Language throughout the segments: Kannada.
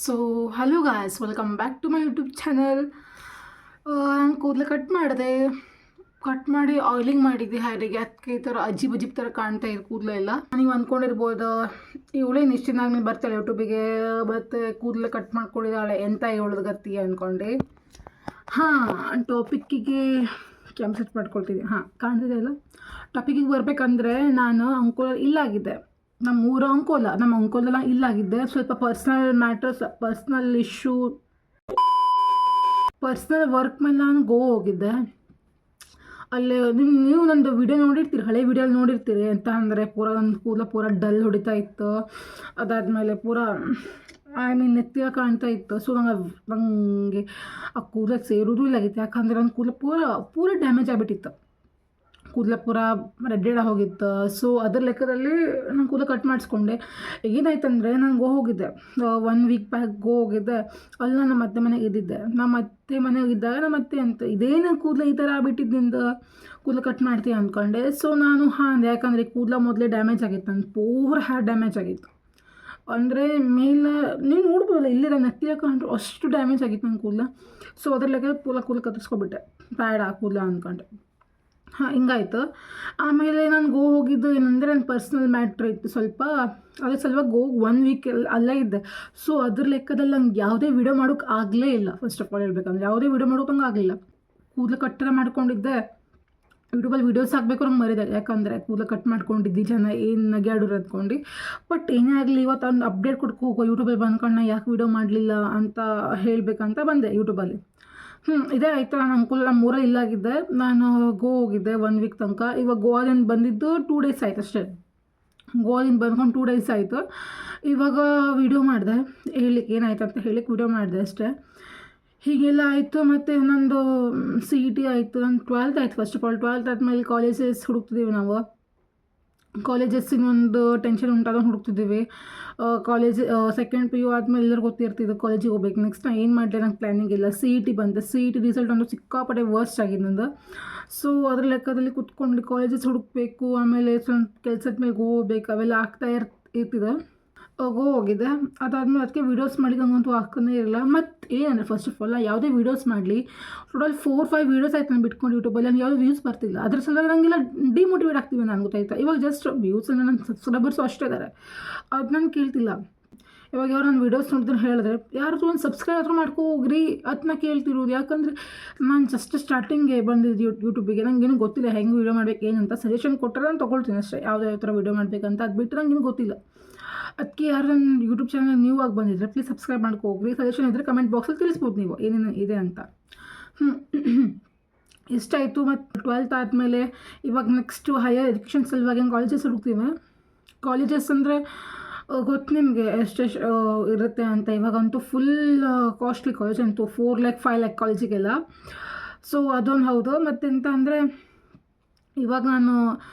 So hello guys, welcome back to my YouTube channel. ನಾನು ಕೂದಲು ಕಟ್ ಮಾಡಿ ಆಯಿಲಿಂಗ್ ಮಾಡಿದ್ದೆ ಹ್ಯಾರಿಗೆ. ಅದಕ್ಕೆ ಈ ಥರ ಅಜೀಬ್ ಥರ ಕಾಣ್ತಾ ಇದೆ ಕೂದಲು ಎಲ್ಲ. ನೀವು ಅಂದ್ಕೊಂಡಿರ್ಬೋದು ಇವಳೇನು ಇಷ್ಟು ದಿನ ಆದ್ಮೇಲೆ ಬರ್ತಾಳೆ ಯೂಟ್ಯೂಬಿಗೆ, ಮತ್ತು ಕೂದಲು ಕಟ್ ಮಾಡ್ಕೊಂಡಿದ್ದಾಳೆ, ಎಂತ ಇವಳದು ಗತಿ ಅಂದ್ಕೊಂಡೆ. ಟಾಪಿಕ್ಕಿಗೆ ಕ್ಯಾಮ್ ಸೆಟ್ ಮಾಡ್ಕೊಳ್ತಿದ್ದೆ. ಕಾಣ್ತಿದೆ ಅಲ್ಲ. ಟಾಪಿಕ್ಕಿಗೆ ಬರಬೇಕಂದ್ರೆ ನಾನು ಅಂಕೋಲ ಇಲ್ಲಾಗಿದ್ದೆ. ನಮ್ಮ ಊರ ಅಂಕೋಲ, ನಮ್ಮ ಅಂಕೋಲೆಲ್ಲ ಇಲ್ಲಾಗಿದ್ದೆ. ಸ್ವಲ್ಪ personal matters, personal issue, personal work ಮೇಲೆ ನಾನು ಗೋವಾ ಹೋಗಿದ್ದೆ. ಅಲ್ಲಿ ನೀವು ನಂದು ವಿಡಿಯೋ ನೋಡಿರ್ತೀರಿ, ಹಳೆ ವಿಡಿಯೋ ನೋಡಿರ್ತೀರಿ. ಅಂತ ಅಂದರೆ ನನ್ನ ಕೂದಲ ಪೂರ ಡಲ್ ಹೊಡಿತಾ ಇತ್ತು. ಅದಾದಮೇಲೆ ಪೂರ ನೆತ್ತಿಗೆ ಕಾಣ್ತಾ ಇತ್ತು. ಸೊ ನನಗೆ ಆ ಕೂದಲು ಸೇರೋದು ಇಲ್ಲಾಗಿತ್ತು. ಯಾಕಂದರೆ ನನ್ನ ಕೂದಲು ಪೂರ ಡ್ಯಾಮೇಜ್ ಆಗಿಬಿಟ್ಟಿತ್ತು. ಕೂದಲ ಪೂರ ರೆಡ್ಡೆಡ ಹೋಗಿತ್ತು. ಸೊ ಅದ್ರ ಲೆಕ್ಕದಲ್ಲಿ ನಾನು ಕೂದಲು ಕಟ್ ಮಾಡಿಸ್ಕೊಂಡೆ. ಏನಾಯ್ತಂದರೆ ನಾನು ಹೋಗಿದ್ದೆ 1 ವೀಕ್ ಬ್ಯಾಕ್ ಹೋಗಿದ್ದೆ. ಅಲ್ಲಿ ನಾನು ಮತ್ತೆ ಮನೆಗೆ ಇದ್ದಿದ್ದೆ. ನಮ್ಮ ಅತ್ತೆ ಮನೆಗೆ ಇದ್ದಾಗ ನಮ್ಮ ಅತ್ತೆ ಅಂತ ಇದೇನು ಕೂದಲು ಈ ಥರ ಆಗ್ಬಿಟ್ಟಿದ್ದರಿಂದ ಕೂದಲು ಕಟ್ ಮಾಡ್ತೀಯ ಅಂದ್ಕೊಂಡೆ. ಸೊ ನಾನು ಅಂದೆ, ಯಾಕಂದರೆ ಕೂದಲ ಮೊದಲೇ ಡ್ಯಾಮೇಜ್ ಆಗಿತ್ತು, ನನ್ನ ಪೂರ ಹೇರ್ ಡ್ಯಾಮೇಜ್ ಆಗಿತ್ತು. ಅಂದರೆ ಮೇಲೆ ನೀವು ನೋಡ್ಬೋದಲ್ಲ, ಇಲ್ಲಿರೋ ನೆತ್ತಿಗೆ ಕಂಡ್ರು ಅಷ್ಟು ಡ್ಯಾಮೇಜ್ ಆಗಿತ್ತು ನನ್ನ ಕೂದಲ. ಸೊ ಅದ್ರ ಲೆಕ್ಕ ಕೂದಲು ಕತ್ತರಿಸ್ಕೊಬಿಟ್ಟೆ, ಬೇಡ ಕೂದಲ ಅಂದ್ಕೊಂಡೆ. ಹಿಂಗಾಯ್ತು. ಆಮೇಲೆ ನಾನು ಹೋಗಿದ್ದು ಏನಂದರೆ ನನ್ನ ಪರ್ಸ್ನಲ್ ಮ್ಯಾಟ್ರ್ ಇತ್ತು ಸ್ವಲ್ಪ. ಅದೇ ಸಲುವಾಗಿ 1 ವೀಕ್ ಅಲ್ಲೇ ಇದ್ದೆ. ಸೊ ಅದ್ರ ಲೆಕ್ಕದಲ್ಲಿ ನಂಗೆ ಯಾವುದೇ ವಿಡಿಯೋ ಮಾಡೋಕ್ಕೆ ಆಗಲೇ ಇಲ್ಲ. ಫಸ್ಟ್ ಆಫ್ ಆಲ್ ಹೇಳ್ಬೇಕಂದ್ರೆ ಯಾವುದೇ ವಿಡಿಯೋ ಮಾಡೋಕ್ಕಂಗೆ ಆಗಲಿಲ್ಲ. ಕೂದಲು ಕಟ್ಟರ ಮಾಡ್ಕೊಂಡಿದ್ದೆ. ಯೂಟ್ಯೂಬಲ್ಲಿ ವೀಡಿಯೋಸ್ ಹಾಕಬೇಕು ನಂಗೆ ಮರಿದೆ, ಯಾಕಂದರೆ ಕೂದಲು ಕಟ್ ಮಾಡ್ಕೊಂಡಿದ್ದು ಜನ ಏನು ನಗ್ಯಾಡೋರು ಅಂದ್ಕೊಂಡು. ಬಟ್ ಏನೇ ಆಗಲಿ ಇವತ್ತು ಒಂದು ಅಪ್ಡೇಟ್ ಕೊಡ್ಕೊ ಹೋಗೋ ಯೂಟ್ಯೂಬಲ್ಲಿ ಬಂದ್ಕೊಂಡು ಯಾಕೆ ವೀಡಿಯೋ ಮಾಡಲಿಲ್ಲ ಅಂತ ಹೇಳಬೇಕಂತ ಬಂದೆ ಯೂಟ್ಯೂಬಲ್ಲಿ. ಇದೇ ಆಯಿತು. ನಾನು ಅಂಕುಲ್ ನಮ್ಮ ಊರಲ್ಲಿ ಇಲ್ಲಾಗಿದ್ದೆ. ನಾನು ಹೋಗಿದ್ದೆ 1 ವೀಕ್ ತನಕ. ಇವಾಗ ಗೋವಾದಿಂದ ಬಂದಿದ್ದು 2 ಡೇಸ್ ಆಯ್ತು ಅಷ್ಟೇ. ಗೋವಾದಿಂದ ಬಂದ್ಕೊಂಡು 2 ಡೇಸ್ ಆಯಿತು. ಇವಾಗ ವೀಡಿಯೋ ಮಾಡಿದೆ, ಹೇಳಿಕ್ಕೆ ಏನಾಯ್ತು ಅಂತ ಹೇಳಿಕ್ಕೆ ವೀಡಿಯೋ ಮಾಡಿದೆ ಅಷ್ಟೇ. ಹೀಗೆಲ್ಲ ಆಯಿತು. ಮತ್ತು ನಂದು CET ಆಯಿತು, ನನ್ನ 12th ಆಯಿತು. ಫಸ್ಟ್ ಆಫ್ ಆಲ್ 12th ಆದಮೇಲೆ ಕಾಲೇಜಸ್ ಹುಡುಕ್ತಿದ್ದೀವಿ ನಾವು. ಕಾಲೇಜಸ್ಸಿನ ಒಂದು ಟೆನ್ಷನ್ ಉಂಟಾದಾಗ ಹುಡುಕ್ತಿದ್ದೀವಿ. ಕಾಲೇಜ್ ಸೆಕೆಂಡ್ PU ಆದಮೇಲೆ ಎಲ್ಲರೂ ಗೊತ್ತಿರ್ತಿದ್ದು ಕಾಲೇಜಿಗೆ ಹೋಗ್ಬೇಕು. ನೆಕ್ಸ್ಟ್ ನಾನು ಏನು ಮಾಡಲಿ ನಂಗೆ ಪ್ಲ್ಯಾನಿಂಗ್ ಇಲ್ಲ. CET ಬಂದೆ. CET ರಿಸಲ್ಟ್ ಒಂದು ಸಿಕ್ಕಾಪಟ್ಟೆ ವರ್ಸ್ಟ್ ಆಗಿದೆ ನಂದು. ಸೊ ಅದ್ರ ಲೆಕ್ಕದಲ್ಲಿ ಕುತ್ಕೊಂಡು ಕಾಲೇಜಸ್ ಹುಡುಕಬೇಕು, ಆಮೇಲೆ ಸ್ವಲ್ಪ ಕೆಲಸದ ಮೇಲೆ ಹೋಗ್ಬೇಕು, ಅವೆಲ್ಲ ಆಗ್ತಾ ಇರ್ತಿದೆ. ಹೋಗಿದ್ದೆ. ಅದಾದಮೇಲೆ ಅದಕ್ಕೆ ವೀಡಿಯೋಸ್ ಮಾಡಿದ್ದು ಹಂಗಂತೂ ಆಗ್ತಾನೇ ಇರಲಿಲ್ಲ. ಮತ್ತು ಏನಂದರೆ ಫಸ್ಟ್ ಆಫ್ ಆಲ್ ಯಾವುದೇ ವೀಡಿಯೋಸ್ ಮಾಡಲಿ, ಟೋಟಲ್ 4-5 ವೀಡಿಯೋಸ್ ಆಯ್ತು ನಾನು ಬಿಟ್ಕೊಂಡು ಯೂಟ್ಯೂಬಲ್ಲಿ. ನನಗೆ ಯಾವುದೇ ವ್ಯೂಸ್ ಬರ್ತಿಲ್ಲ. ಅದ್ರ ಸಲುವಾಗಿ ನನಗೆಲ್ಲ ಡಿಮೋಟಿವೇಟ್ ಆಗ್ತೀವಿ ನಾನು, ಗೊತ್ತಾಯ್ತಾ. ಇವಾಗ ಜಸ್ಟ್ ವ್ಯೂಸ್ ನನ್ನ ಸಬ್ಸ್ಕ್ರೈಬರ್ಸು ಅಷ್ಟೇ ಇದ್ದಾರೆ, ಅದು ನಾನು ಕೇಳ್ತಿಲ್ಲ. ಇವಾಗ ಯಾರು ನಾನು ವೀಡಿಯೋಸ್ ನೋಡಿದ್ರೆ ಹೇಳಿದ್ರೆ ಯಾರು ಒಂದು ಸಬ್ಸ್ಕ್ರೈಬ್ ಆದರೂ ಮಾಡ್ಕೊ ಹೋಗ್ರಿ ಅದನ್ನ ಕೇಳ್ತಿರೋದು. ಯಾಕಂದರೆ ನಾನು ಜಸ್ಟ್ ಸ್ಟಾರ್ಟಿಂಗ್ಗೆ ಬಂದಿದ್ದು ಯೂಟ್ಯೂಬಿಗೆ. ನನಗೇನು ಗೊತ್ತಿಲ್ಲ ಹೆಂಗೆ ವೀಡಿಯೋ ಮಾಡ್ಬೇಕು ಏನಂತ. ಸಜೆಷನ್ ಕೊಟ್ಟರೆ ನಾನು ತೊಗೊಳ್ತೀನಿ ಅಷ್ಟೇ, ಯಾವುದೇ ಥರ ವೀಡಿಯೋ ಮಾಡಬೇಕಂತ. ಅದು ಬಿಟ್ಟರೆ ನನಗೇನು ಗೊತ್ತಿಲ್ಲ. ಅದಕ್ಕೆ ಯಾರು ನನ್ನ ಯೂಟ್ಯೂಬ್ ಚಾನಲ್ ನ್ಯೂ ಆಗಿ ಬಂದಿದ್ರೆ ಪ್ಲೀಸ್ ಸಬ್ಸ್ಕ್ರೈಬ್ ಮಾಡ್ಕೋಗ್ರಿ. ಸಜೆಷನ್ ಇದ್ದರೆ ಕಮೆಂಟ್ ಬಾಕ್ಸಲ್ಲಿ ತಿಳಿಸ್ಬೋದು ನೀವು ಏನೇನು ಇದೆ ಅಂತ. ಇಷ್ಟಾಯಿತು. ಮತ್ತು 12th ಆದಮೇಲೆ ಇವಾಗ ನೆಕ್ಸ್ಟು ಹೈಯರ್ ಎಜುಕೇಷನ್ ಸಲುವಾಗಿ ಕಾಲೇಜಸ್ ಹುಡುಕ್ತೀವಿ. ಕಾಲೇಜಸ್ ಅಂದರೆ ಗೊತ್ತು ನಿಮಗೆ ಎಷ್ಟೆಷ್ಟು ಇರುತ್ತೆ ಅಂತ. ಇವಾಗಂತೂ ಫುಲ್ ಕಾಸ್ಟ್ಲಿ ಕಾಲೇಜ್ ಅಂತೂ 4 lakh 5 lakh ಕಾಲೇಜಿಗೆಲ್ಲ. ಸೊ ಅದೊಂದು ಹೌದು. ಮತ್ತೆಂತ ಅಂದರೆ ಇವಾಗ ನಾನು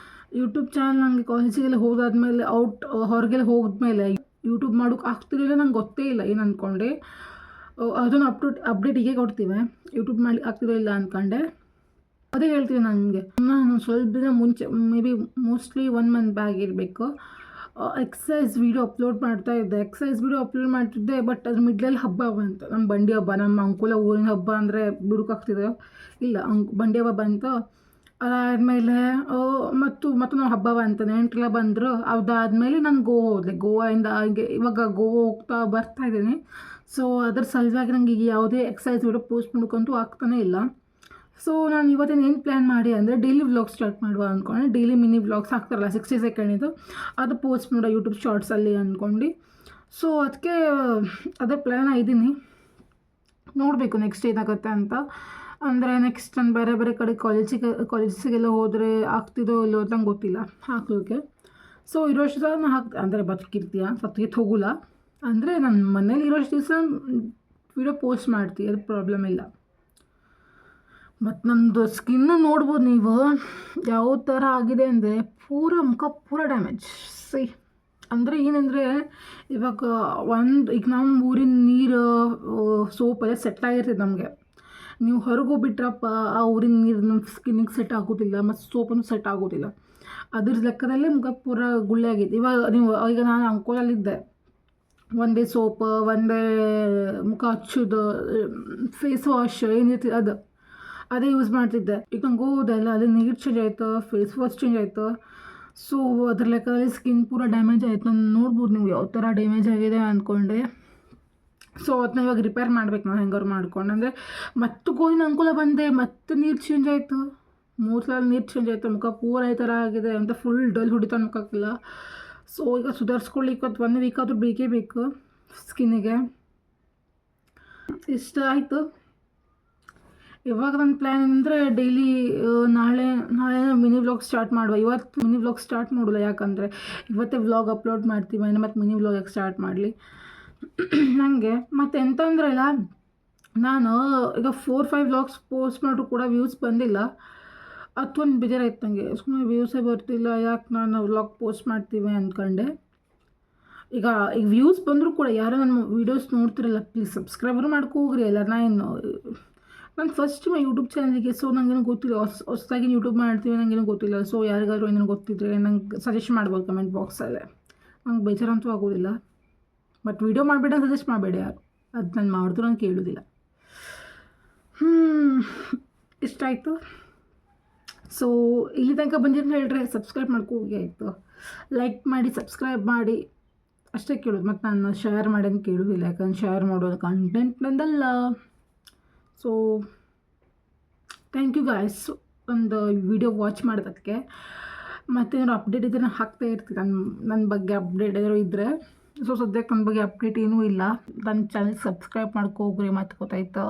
ಯೂಟ್ಯೂಬ್ ಚಾನಲ್ ನನಗೆ ಕಾಲೇಜಿಗೆಲ್ಲ ಹೋದಾದ್ಮೇಲೆ ಹೊರಗೆಲ್ಲ ಹೋದ್ಮೇಲೆ ಯೂಟ್ಯೂಬ್ ಮಾಡೋಕ್ಕೆ ಆಗ್ತಿರಲಿಲ್ಲ. ನಂಗೆ ಗೊತ್ತೇ ಇಲ್ಲ ಏನು ಅಂದ್ಕೊಂಡೆ. ಅದನ್ನು ಅಪ್ಡೇಟ್ ಹೀಗೆ ಕೊಡ್ತೀವಿ. ಯೂಟ್ಯೂಬ್ ಮಾಡಿ ಆಗ್ತಿರಲಿಲ್ಲ ಅಂದ್ಕೊಂಡೆ. ಅದೇ ಹೇಳ್ತೀವಿ ನನಗೆ. ನಾನು ಸ್ವಲ್ಪ ದಿನ ಮುಂಚೆ may be mostly 1 month bag ಇರಬೇಕು, ಎಕ್ಸಸೈಸ್ ವೀಡಿಯೋ ಅಪ್ಲೋಡ್ ಮಾಡ್ತಾಯಿದ್ದೆ. ಎಕ್ಸಸೈಸ್ ವೀಡಿಯೋ ಅಪ್ಲೋಡ್ ಮಾಡ್ತಿದ್ದೆ. ಬಟ್ ಅದ್ರ ಮಿಡ್ಲಲ್ಲಿ ಹಬ್ಬ ಬಂತು, ನಮ್ಮ ಬಂಡಿ ಹಬ್ಬ, ನಮ್ಮ ಅಂಕುಲ ಊರಿನ ಹಬ್ಬ ಅಂದರೆ ಬಿಡುಕಾಗ್ತಿದೆ ಇಲ್ಲ. ಬಂಡಿ ಹಬ್ಬ ಬಂತು. ಅದಾದಮೇಲೆ ಮತ್ತು ನಾವು ಹಬ್ಬ ಬಂತು, ನೆಂಟರೆಲ್ಲ ಬಂದರು. ಅದಾದಮೇಲೆ ನಾನು ಹೋದೆ. ಗೋವಾದಿಂದ ಹೀಗೆ ಇವಾಗ ಗೋವಾ ಹೋಗ್ತಾ ಬರ್ತಾಯಿದ್ದೀನಿ. ಸೊ ಅದ್ರ ಸಲುವಾಗಿ ನನಗೆ ಈಗ ಯಾವುದೇ ಎಕ್ಸಸೈಸ್ ವೀಡಿಯೋ ಪೋಸ್ಟ್ ಮಾಡೋಕ್ಕಂತೂ ಆಗ್ತಾನೇ ಇಲ್ಲ. ಸೊ ನಾನು ಇವತ್ತಿನ ಏನು ಪ್ಲ್ಯಾನ್ ಮಾಡಿ ಅಂದರೆ ಡೈಲಿ ವ್ಲಾಗ್ ಸ್ಟಾರ್ಟ್ ಮಾಡುವ ಅಂದ್ಕೊಂಡೆ. ಡೈಲಿ ಮಿನಿ ವ್ಲಾಗ್ಸ್ ಹಾಕ್ತಾರಲ್ಲ 60 ಸೆಕೆಂಡಿದು, ಅದು ಪೋಸ್ಟ್ ಮಾಡೋ ಯೂಟ್ಯೂಬ್ ಶಾರ್ಟ್ಸಲ್ಲಿ ಅಂದ್ಕೊಂಡು. ಸೊ ಅದಕ್ಕೆ ಅದೇ ಪ್ಲ್ಯಾನ್ ಇದ್ದೀನಿ. ನೋಡಬೇಕು ನೆಕ್ಸ್ಟ್ ಏನಾಗುತ್ತೆ ಅಂತ. ಅಂದರೆ ನೆಕ್ಸ್ಟ್ ನಾನು ಬೇರೆ ಕಡೆ ಕಾಲೇಜಸ್ಸಿಗೆಲ್ಲ ಹೋದರೆ ಆಗ್ತಿದೋ ಇಲ್ಲೋ ಅಂತ ನಂಗೆ ಗೊತ್ತಿಲ್ಲ ಹಾಕೋಕ್ಕೆ. ಸೊ ಇರೋಷ್ಟು ದಿವಸ ನಾನು ಅಂದರೆ ಬದುಕಿರ್ತೀಯ ಸತ್ತಿಗೆ ಹೋಗೋಲ್ಲ ಅಂದರೆ ನನ್ನ ಮನೇಲಿ ಇರೋಷ್ಟು ದಿವಸ ವೀಡಿಯೋ ಪೋಸ್ಟ್ ಮಾಡ್ತೀವಿ, ಅದು ಪ್ರಾಬ್ಲಮ್ ಇಲ್ಲ. ಮತ್ತು ನಮ್ಮದು ಸ್ಕಿನ್ನು ನೋಡ್ಬೋದು ನೀವು ಯಾವ ಥರ ಆಗಿದೆ ಅಂದರೆ ಮುಖ ಪೂರ ಡ್ಯಾಮೇಜ್. ಅಂದರೆ ಏನಂದರೆ ಇವಾಗ ಈಗ ನಮ್ಮ ಊರಿನ ನೀರು ಸೋಪೆಲ್ಲ ಸೆಟ್ ಆಗಿರ್ತದೆ ನಮಗೆ. ನೀವು ಹೊರಗೆ ಹೋಗ್ಬಿಟ್ರಪ್ಪ ಆ ಊರಿನ ನೀರು ನಮ್ಮ ಸ್ಕಿನ್ನಿಗೆ ಸೆಟ್ ಆಗೋದಿಲ್ಲ, ಮತ್ತು ಸೋಪನ್ನು ಸೆಟ್ ಆಗೋದಿಲ್ಲ. ಅದ್ರ ಲೆಕ್ಕದಲ್ಲೇ ಮುಖ ಪೂರ ಗುಳ್ಳೆ ಆಗಿತ್ತು. ಈಗ ನಾನು ಅಂಕೋಲಲ್ಲಿದ್ದೆ. ಒಂದೇ ಸೋಪ್, ಒಂದೇ ಮುಖ ಹಚ್ಚೋದು, ಫೇಸ್ ವಾಶ್ ಏನಿರ್ತಿ ಅದೇ ಯೂಸ್ ಮಾಡ್ತಿದ್ದೆ. ಈಗ ನಂಗೆ ಹೋದೆಲ್ಲ ಅಲ್ಲಿ ನೀರು ಚೇಂಜ್ ಆಯಿತು, ಫೇಸ್ ವಾಶ್ ಚೇಂಜ್ ಆಯಿತು. ಸೊ ಅದ್ರ ಲೆಕ್ಕದಲ್ಲಿ ಸ್ಕಿನ್ ಪೂರ ಡ್ಯಾಮೇಜ್ ಆಯಿತು. ನಾನು ನೋಡ್ಬೋದು ನೀವು ಯಾವ ಥರ ಡ್ಯಾಮೇಜ್ ಆಗಿದೆ ಅಂದ್ಕೊಂಡೆ. ಸೊ ಅದನ್ನ ಇವಾಗ ರಿಪೇರ್ ಮಾಡ್ಬೇಕು ನಾನು ಹೆಂಗಾರು ಮಾಡ್ಕೊಂಡು. ಅಂದರೆ ಮತ್ತೆ ಗೋವಿನ ಅನುಕೂಲ ಬಂದೆ, ಮತ್ತೆ ನೀರು ಚೇಂಜ್ ಆಯಿತು, 3 ಸಲ ನೀರು ಚೇಂಜ್ ಆಯಿತು. ಮುಖ ಪೂರ ಈ ಥರ ಆಗಿದೆ ಅಂತ ಫುಲ್ ಡಲ್ ಹೊಡಿತಾ ಮುಖಕ್ಕಿಲ್ಲ. ಸೊ ಈಗ ಸುಧಾರಿಸ್ಕೊಳ್ಳಿಕ್ಕೆ 1 ವೀಕ್ ಆದರೂ ಬೇಕೇ ಬೇಕು ಸ್ಕಿನ್ನಿಗೆ. ಇಷ್ಟ ಆಯಿತು. ಇವಾಗ ನನ್ನ ಪ್ಲ್ಯಾನ್ ಅಂದರೆ ಡೈಲಿ ನಾಳೆ ಮಿನಿ ವ್ಲಾಗ್ ಸ್ಟಾರ್ಟ್ ಮಾಡುವ. ಇವತ್ತು ಮಿನಿ ವ್ಲಾಗ್ ಸ್ಟಾರ್ಟ್ ಮಾಡೋಲ್ಲ, ಯಾಕಂದರೆ ಇವತ್ತೇ ವ್ಲಾಗ್ ಅಪ್ಲೋಡ್ ಮಾಡ್ತೀವಿ. ಮತ್ತು ಮಿನಿ ವ್ಲಾಗ್ ಯಾಕೆ ಸ್ಟಾರ್ಟ್ ಮಾಡಲಿ ನನಗೆ. ಮತ್ತು ಎಂತಂದ್ರೆ ಇಲ್ಲ, ನಾನು ಈಗ 4-5 ವ್ಲಾಗ್ಸ್ ಪೋಸ್ಟ್ ಮಾಡಿದ್ರು ಕೂಡ ವ್ಯೂಸ್ ಬಂದಿಲ್ಲ. ಅದೊಂದು ಬೇಜಾರಾಯ್ತು ನನಗೆ. ಸುಮ್ಮನೆ ವ್ಯೂಸೇ ಬರ್ತಿಲ್ಲ, ಯಾಕೆ ನಾನು ವ್ಲಾಗ್ ಪೋಸ್ಟ್ ಮಾಡ್ತೀವಿ ಅಂದ್ಕೊಂಡೆ. ಈಗ ವ್ಯೂಸ್ ಬಂದರೂ ಕೂಡ ಯಾರೋ ನನ್ನ ವೀಡಿಯೋಸ್ ನೋಡ್ತಿರಲ್ಲ, ಪ್ಲೀಸ್ ಸಬ್ಸ್ಕ್ರೈಬರ್ ಮಾಡ್ಕೋಗ್ರಿ ಎಲ್ಲ. ನಾನು ಫಸ್ಟ್ ಯೂಟ್ಯೂಬ್ ಚಾನಲಿಗೆ. ಸೊ ನನಗೇನು ಗೊತ್ತಿಲ್ಲ, ಹೊಸದಾಗಿ ಯೂಟ್ಯೂಬ್ ಮಾಡ್ತೀವಿ, ನನಗೇನು ಗೊತ್ತಿಲ್ಲ. ಸೊ ಯಾರಿಗಾದ್ರೂ ಏನೇನು ಗೊತ್ತಿದ್ರೆ ನಂಗೆ ಸಜೆಸ್ಟ್ ಮಾಡ್ಬೋದು ಕಮೆಂಟ್ ಬಾಕ್ಸಲ್ಲೇ. ನಂಗೆ ಬೇಜಾರಂತೂ ಆಗೋದಿಲ್ಲ. ಬಟ್ ವೀಡಿಯೋ ಮಾಡಬೇಡ ಸಜೆಸ್ಟ್ ಮಾಡಬೇಡಿ ಯಾರು, ಅದು ನಾನು ಮಾಡಿದ್ರು ನಾನು ಕೇಳೋದಿಲ್ಲ. ಇಷ್ಟ ಆಯಿತು. ಸೊ ಇಲ್ಲಿ ತನಕ ಬಂದಿದ್ದು ಹೇಳಿದ್ರೆ ಸಬ್ಸ್ಕ್ರೈಬ್ ಮಾಡ್ಕೋಗಿ ಆಯಿತು. ಲೈಕ್ ಮಾಡಿ, ಸಬ್ಸ್ಕ್ರೈಬ್ ಮಾಡಿ ಅಷ್ಟೇ ಕೇಳೋದು. ಮತ್ತು ನಾನು ಶೇರ್ ಮಾಡೋದು ಕೇಳೋದಿಲ್ಲ, ಯಾಕಂದ್ರೆ ಶೇರ್ ಮಾಡೋದು ಕಂಟೆಂಟ್ ನಂದಲ್ಲ. ಸೊ ಥ್ಯಾಂಕ್ ಯು ಗಾಯ್ಸ್ ಒಂದು ವಿಡಿಯೋ ವಾಚ್ ಮಾಡೋದಕ್ಕೆ. ಮತ್ತೇನಾದ್ರು ಅಪ್ಡೇಟ್ ಇದ್ದರೆ ನಾನು ಹಾಕ್ತಾ ಇರ್ತೀನಿ, ನನ್ನ ಬಗ್ಗೆ ಅಪ್ಡೇಟ್ ಏನಾದ್ರು ಇದ್ದರೆ. ಸೊ ಸದ್ಯಕ್ಕೆ ನನ್ನ ಬಗ್ಗೆ ಅಪ್ಡೇಟ್ ಏನೂ ಇಲ್ಲ. ನನ್ನ ಚಾನಲ್ ಸಬ್ಸ್ಕ್ರೈಬ್ ಮಾಡ್ಕೋಗ್ರಿ, ಮತ್ತು ಗೊತ್ತಾಯ್ತಾ.